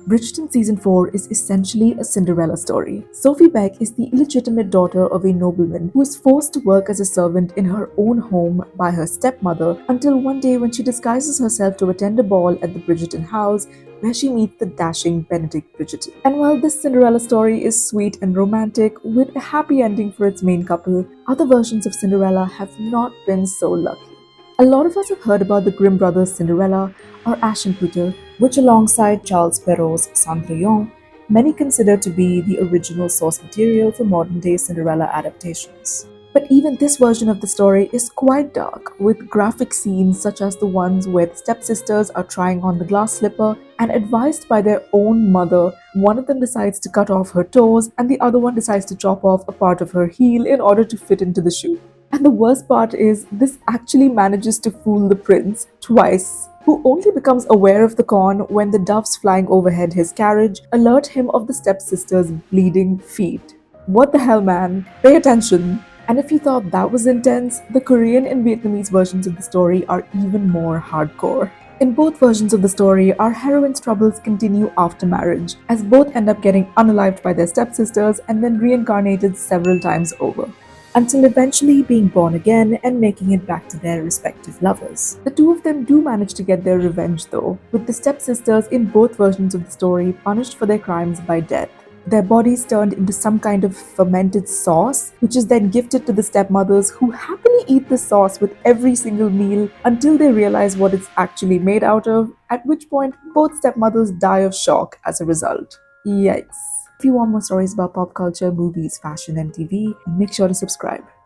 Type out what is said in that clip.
Bridgerton Season 4 is essentially a Cinderella story. Sophie Beck is the illegitimate daughter of a nobleman who is forced to work as a servant in her own home by her stepmother until one day when she disguises herself to attend a ball at the Bridgerton house where she meets the dashing Benedict Bridgerton. And while this Cinderella story is sweet and romantic with a happy ending for its main couple, other versions of Cinderella have not been so lucky. A lot of us have heard about the Grimm brothers' Cinderella or Aschenputtel, which alongside Charles Perrault's Cendrillon, many consider to be the original source material for modern-day Cinderella adaptations. But even this version of the story is quite dark, with graphic scenes such as the ones where the stepsisters are trying on the glass slipper and advised by their own mother, one of them decides to cut off her toes and the other one decides to chop off a part of her heel in order to fit into the shoe. And the worst part is, this actually manages to fool the prince twice, who only becomes aware of the con when the doves flying overhead his carriage alert him of the stepsister's bleeding feet. What the hell, man? Pay attention! And if you thought that was intense, the Korean and Vietnamese versions of the story are even more hardcore. In both versions of the story, our heroine's troubles continue after marriage, as both end up getting unalived by their stepsisters and then reincarnated several times over, until eventually being born again and making it back to their respective lovers. The two of them do manage to get their revenge though, with the stepsisters in both versions of the story punished for their crimes by death. Their bodies turned into some kind of fermented sauce, which is then gifted to the stepmothers, who happily eat the sauce with every single meal until they realize what it's actually made out of, at which point both stepmothers die of shock as a result. Yikes. If you want more stories about pop culture, movies, fashion, and TV, make sure to subscribe.